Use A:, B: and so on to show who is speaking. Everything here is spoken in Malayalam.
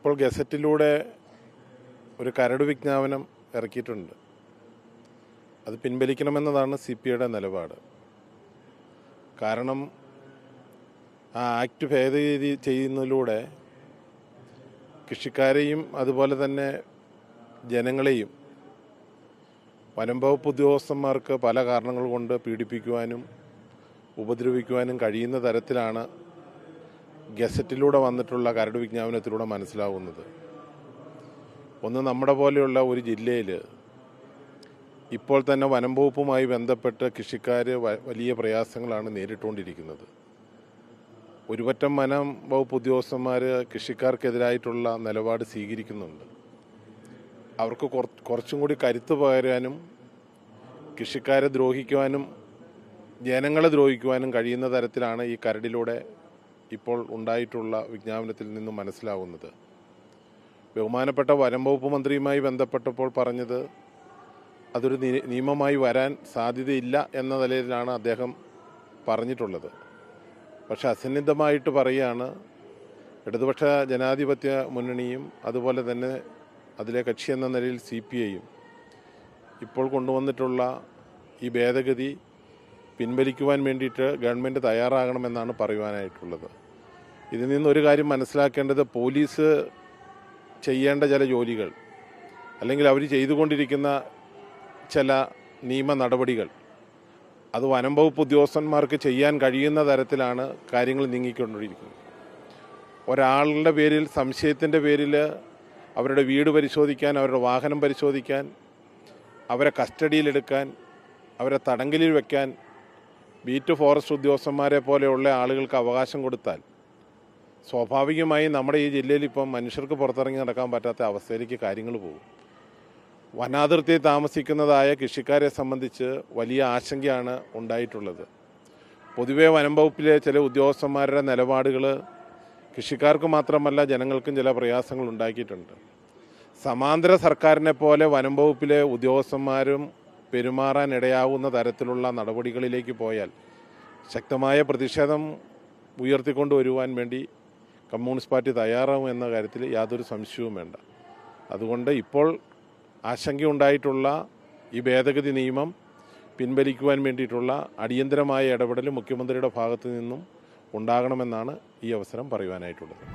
A: ഇപ്പോൾ ഗസറ്റിലൂടെ ഒരു കരട് വിജ്ഞാപനം ഇറക്കിയിട്ടുണ്ട്. അത് പിൻവലിക്കണമെന്നതാണ് CPIയുടെ നിലപാട്. കാരണം ആ ആക്ട് ഭേദഗതി ചെയ്യുന്നതിലൂടെ കൃഷിക്കാരെയും അതുപോലെ തന്നെ ജനങ്ങളെയും വനം വകുപ്പ് ഉദ്യോഗസ്ഥന്മാർക്ക് പല കാരണങ്ങൾ കൊണ്ട് പീഡിപ്പിക്കുവാനും ഉപദ്രവിക്കുവാനും കഴിയുന്ന തരത്തിലാണ് ഗസറ്റിലൂടെ വന്നിട്ടുള്ള കരട് വിജ്ഞാപനത്തിലൂടെ മനസ്സിലാവുന്നത്. ഒന്ന്, നമ്മുടെ പോലെയുള്ള ഒരു ജില്ലയിൽ ഇപ്പോൾ തന്നെ വനം വകുപ്പുമായി ബന്ധപ്പെട്ട് കൃഷിക്കാർ വലിയ പ്രയാസങ്ങളാണ് നേരിട്ടുകൊണ്ടിരിക്കുന്നത്. ഒരുപറ്റം വനം വകുപ്പ് ഉദ്യോഗസ്ഥന്മാർ കൃഷിക്കാർക്കെതിരായിട്ടുള്ള നിലപാട് സ്വീകരിക്കുന്നുണ്ട്. അവർക്ക് കുറച്ചും കൂടി കരുത്ത് പകരാനും കൃഷിക്കാരെ ദ്രോഹിക്കുവാനും ജനങ്ങളെ ദ്രോഹിക്കുവാനും കഴിയുന്ന തരത്തിലാണ് ഈ കരടിലൂടെ ഇപ്പോൾ ഉണ്ടായിട്ടുള്ള വിജ്ഞാപനത്തിൽ നിന്നും മനസ്സിലാവുന്നത്. ബഹുമാനപ്പെട്ട വനം വകുപ്പ് മന്ത്രിയുമായി ബന്ധപ്പെട്ടപ്പോൾ പറഞ്ഞത് അതൊരു നിയമമായി വരാൻ സാധ്യതയില്ല എന്ന നിലയിലാണ് അദ്ദേഹം പറഞ്ഞിട്ടുള്ളത്. പക്ഷെ അസന്നിഗ്ധമായിട്ട് പറയുകയാണ്, ഇടതുപക്ഷ ജനാധിപത്യ മുന്നണിയും അതുപോലെ തന്നെ അതിലെ കക്ഷി എന്ന നിലയിൽ CPIയും ഇപ്പോൾ കൊണ്ടുവന്നിട്ടുള്ള ഈ ഭേദഗതി പിൻവലിക്കുവാൻ വേണ്ടിയിട്ട് ഗവൺമെൻറ് തയ്യാറാകണമെന്നാണ് പറയുവാനായിട്ടുള്ളത്. ഇതിൽ നിന്നൊരു കാര്യം മനസ്സിലാക്കേണ്ടത്, പോലീസ് ചെയ്യേണ്ട ചില ജോലികൾ അല്ലെങ്കിൽ അവർ ചെയ്തുകൊണ്ടിരിക്കുന്ന ചില നിയമ നടപടികൾ അത് വനം വകുപ്പ് ഉദ്യോഗസ്ഥന്മാർക്ക് ചെയ്യാൻ കഴിയുന്ന തരത്തിലാണ് കാര്യങ്ങൾ നീങ്ങിക്കൊണ്ടിരിക്കുന്നത്. ഒരാളുടെ പേരിൽ, സംശയത്തിൻ്റെ പേരിൽ അവരുടെ വീട് പരിശോധിക്കാൻ, അവരുടെ വാഹനം പരിശോധിക്കാൻ, അവരെ കസ്റ്റഡിയിലെടുക്കാൻ, അവരെ തടങ്കലിൽ വയ്ക്കാൻ ബീറ്റ് ഫോറസ്റ്റ് ഉദ്യോഗസ്ഥന്മാരെ പോലെയുള്ള ആളുകൾക്ക് അവകാശം കൊടുത്താൽ സ്വാഭാവികമായും നമ്മുടെ ഈ ജില്ലയിൽ ഇപ്പം മനുഷ്യർക്ക് പുറത്തിറങ്ങി നടക്കാൻ പറ്റാത്ത അവസ്ഥയിലേക്ക് കാര്യങ്ങൾ പോകും. വനാതിർത്തിയിൽ താമസിക്കുന്നതായ കൃഷിക്കാരെ സംബന്ധിച്ച് വലിയ ആശങ്കയാണ് ഉണ്ടായിട്ടുള്ളത്. പൊതുവേ വനം വകുപ്പിലെ ചില ഉദ്യോഗസ്ഥന്മാരുടെ നിലപാടുകൾ കൃഷിക്കാർക്ക് മാത്രമല്ല ജനങ്ങൾക്കും ചില പ്രയാസങ്ങൾ ഉണ്ടാക്കിയിട്ടുണ്ട്. സമാന്തര സർക്കാരിനെ പോലെ വനം വകുപ്പിലെ ഉദ്യോഗസ്ഥന്മാരും പെരുമാറാൻ ഇടയാവുന്ന തരത്തിലുള്ള നടപടികളിലേക്ക് പോയാൽ ശക്തമായ പ്രതിഷേധം ഉയർത്തിക്കൊണ്ടുവരുവാൻ വേണ്ടി കമ്മ്യൂണിസ്റ്റ് പാർട്ടി തയ്യാറാവും എന്ന കാര്യത്തിൽ യാതൊരു സംശയവും വേണ്ട. അതുകൊണ്ട് ഇപ്പോൾ ആശങ്കയുണ്ടായിട്ടുള്ള ഈ ഭേദഗതി നിയമം പിൻവലിക്കുവാൻ വേണ്ടിയിട്ടുള്ള അടിയന്തരമായ ഇടപെടൽ മുഖ്യമന്ത്രിയുടെ ഭാഗത്തു നിന്നും ഉണ്ടാകണമെന്നാണ് ഈ അവസരം പറയുവാനായിട്ടുള്ളത്.